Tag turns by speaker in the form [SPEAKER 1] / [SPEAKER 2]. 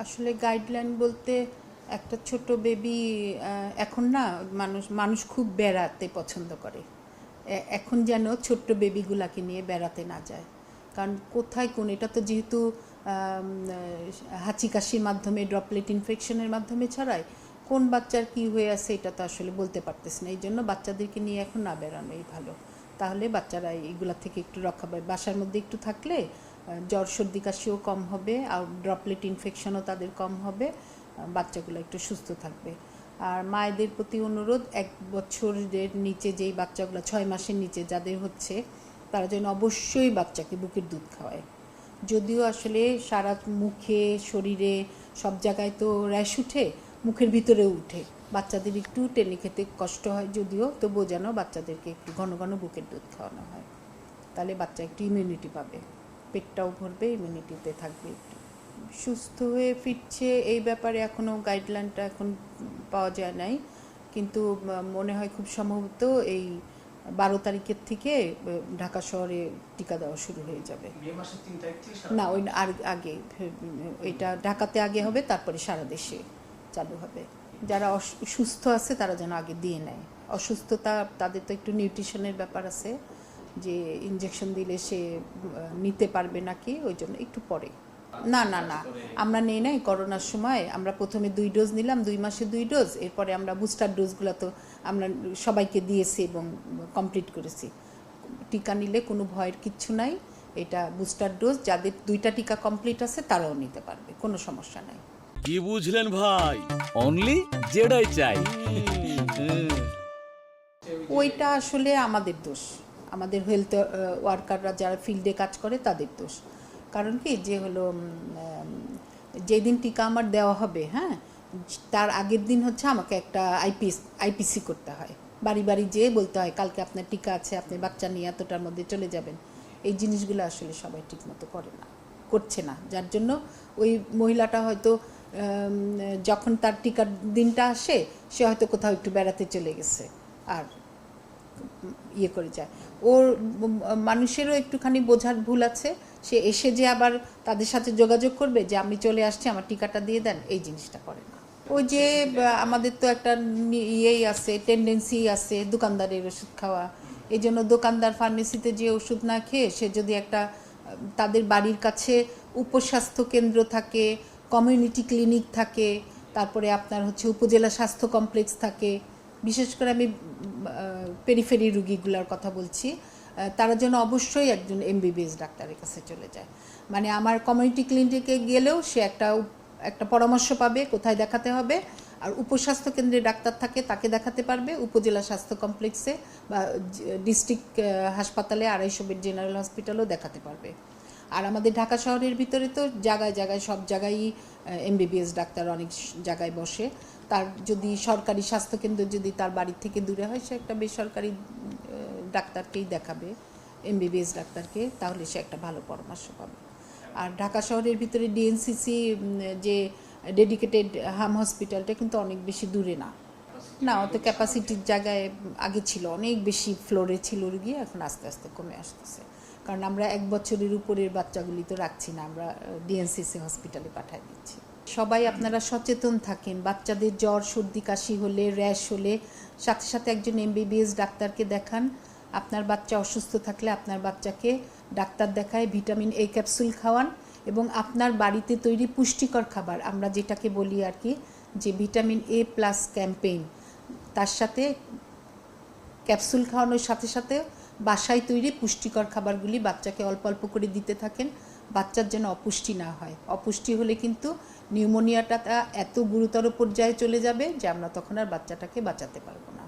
[SPEAKER 1] আসলে গাইডলাইন বলতে একটা ছোট বেবি এখন না মানুষ খুব বেড়াতে পছন্দ করে। এখন যেন ছোট্ট বেবিগুলাকে নিয়ে বেড়াতে না যায়, কারণ কোথায় কোন এটা তো যেহেতু হাঁচি কাশির মাধ্যমে ড্রপলেট ইনফেকশনের মাধ্যমে ছড়ায়, কোন বাচ্চার কি হয়ে আছে এটা তো আসলে বলতে পারতেছি না। এই জন্য বাচ্চাদেরকে নিয়ে এখন না বেড়ানোই ভালো, তাহলে বাচ্চারা এইগুলা থেকে একটু রক্ষা পায়। বাসার মধ্যে একটু থাকলে জ্বর সর্দি কাশিও কম হবে, আর ড্রপলেট ইনফেকশনও তাদের কম হবে, বাচ্চাগুলো একটু সুস্থ থাকবে। আর মায়েদের প্রতি অনুরোধ, 1 বছরের নিচে যেই বাচ্চাগুলো 6 মাসের নিচে যাদের হচ্ছে, তারা যেন অবশ্যই বাচ্চাকে বুকের দুধ খাওয়ায়। যদিও আসলে সারা মুখে শরীরে সব জায়গায় তো র্যাশ উঠে, মুখের ভিতরেও উঠে, বাচ্চাদের একটু টেনে খেতে কষ্ট হয় যদিও, তবুও যেন বাচ্চাদেরকে একটু ঘন ঘন বুকের দুধ খাওয়ানো হয়, তাহলে বাচ্চা একটু ইমিউনিটি পাবে, পেটটাও ভরবে, ইমিউনিটিতে থাকবে একটু। সুস্থ হয়ে ফিরছে এই ব্যাপারে এখনও গাইডলাইনটা এখন পাওয়া যায় নাই, কিন্তু মনে হয় খুব সম্ভবত এই 12 তারিখের থেকে ঢাকা শহরে টিকা দেওয়া শুরু হয়ে যাবে। না, ওই আর আগে, এটা ঢাকাতে আগে হবে, তারপরে সারা দেশে চালু হবে। যারা সুস্থ আছে তারা যেন আগে দিয়ে নেয়। অসুস্থতা, তাদের তো একটু নিউট্রিশনের ব্যাপার আছে, যে ইনজেকশন দিলে সে নিতে পারবে নাকি, ওই জন্য একটু পরে। না না না, আমরা নেই নাই করোনার সময়, আমরা প্রথমে 2 ডোজ নিলাম, 2 মাসে 2 ডোজ, এরপরে আমরা বুস্টার ডোজগুলো তো আমরা সবাইকে দিয়েছি এবং কমপ্লিট করেছি। টিকা নিলে কোনো ভয়ের কিচ্ছু নাই, এটা বুস্টার ডোজ, যাদের 2টা টিকা কমপ্লিট আছে তারাও নিতে পারবে, কোনো সমস্যা নাই।
[SPEAKER 2] কি বুঝলেন ভাই? অনলি যেটাই চাই।
[SPEAKER 1] ওইটা আসলে আমাদের দোষ, আমাদের হেলথ ওয়ার্কাররা যারা ফিল্ডে কাজ করে তাদের দোষ। কারণ কি, যে হলো যেদিন টিকা আমার দেওয়া হবে, হ্যাঁ, তার আগের দিন হচ্ছে আমাকে একটা আইপিসি করতে হয়, বাড়ি বাড়ি যেয়ে বলতে হয় কালকে আপনার টিকা আছে, আপনি বাচ্চা নিয়ে এতটার মধ্যে চলে যাবেন। এই জিনিসগুলো আসলে সবাই ঠিকমতো করছে না, যার জন্য ওই মহিলাটা হয়তো যখন তার টিকার দিনটা আসে, সে হয়তো কোথাও একটু বেড়াতে চলে গেছে আর ইয়ে করে যায়। ওর মানুষেরও একটুখানি বোঝার ভুল আছে, সে এসে যে আবার তাদের সাথে যোগাযোগ করবে যে আমি চলে আসছি, আমার টিকাটা দিয়ে দেন, এই জিনিসটা করে না। ওই যে আমাদের তো একটা ইয়েই আছে, টেন্ডেন্সি আছে দোকানদারের ওষুধ খাওয়া। এই জন্য দোকানদার ফার্মেসিতে যে ওষুধ না খেয়ে সে যদি একটা তাদের বাড়ির কাছে উপস্বাস্থ্য কেন্দ্র থাকে, কমিউনিটি ক্লিনিক থাকে, তারপরে আপনার হচ্ছে উপজেলা স্বাস্থ্য কমপ্লেক্স থাকে, বিশেষ করে আমি পেরিফেরি রুগীগুলোর কথা বলছি, তারা যেন অবশ্যই একজন এমবিবিএস ডাক্তারের কাছে চলে যায়। মানে আমার কমিউনিটি ক্লিনিকে গেলেও সে একটা পরামর্শ পাবে কোথায় দেখাতে হবে, আর উপস্বাস্থ্য কেন্দ্রে ডাক্তার থাকে তাকে দেখাতে পারবে, উপজেলা স্বাস্থ্য কমপ্লেক্সে বা ডিস্ট্রিক্ট হাসপাতালে 250 বেড জেনারেল হসপিটালও দেখাতে পারবে। আর আমাদের ঢাকা শহরের ভিতরে তো জায়গায় জায়গায় সব জায়গায়ই এমবিবিএস ডাক্তার অনেক জায়গায় বসে। তার যদি সরকারি স্বাস্থ্যকেন্দ্র যদি তার বাড়ির থেকে দূরে হয়, সে একটা বেসরকারি ডাক্তারকেই দেখাবে, এমবিবিএস ডাক্তারকে, তাহলে সে একটা ভালো পরামর্শ পাবে। আর ঢাকা শহরের ভিতরে ডিএনসিসি যে ডেডিকেটেড হাম হসপিটালটা কিন্তু অনেক বেশি দূরে না, অত ক্যাপাসিটির জায়গায় আগে ছিল, অনেক বেশি ফ্লোরে ছিল রুগী, এখন আস্তে আস্তে কমে আসতেছে, কারণ আমরা 1 বছরের উপরের বাচ্চাগুলি তো রাখছি না, আমরা ডিএনসিসি হসপিটালে পাঠিয়ে দিচ্ছি। সবাই আপনারা সচেতন থাকেন, বাচ্চাদের জ্বর সর্দি কাশি হলে, র্যাশ হলে সাথে সাথে একজন এমবিবিএস ডাক্তারকে দেখান। আপনার বাচ্চা অসুস্থ থাকলে আপনার বাচ্চাকে ডাক্তার দেখায়, ভিটামিন এ ক্যাপসুল খাওয়ান, এবং আপনার বাড়িতে তৈরি পুষ্টিকর খাবার, আমরা যেটাকে বলি আর কি, যে ভিটামিন এ প্লাস ক্যাম্পেইন, তার সাথে ক্যাপসুল খাওয়ানোর সাথে সাথে বাসায় তৈরি পুষ্টিকর খাবারগুলি বাচ্চাকে অল্প অল্প করে দিতে থাকেন, বাচ্চার যেন অপুষ্টি না হয়। অপুষ্টি হলে কিন্তু নিউমোনিয়াটা এত গুরুতর পর্যায়ে চলে যাবে যে আমরা তখন আর বাচ্চাটাকে বাঁচাতে পারবো না।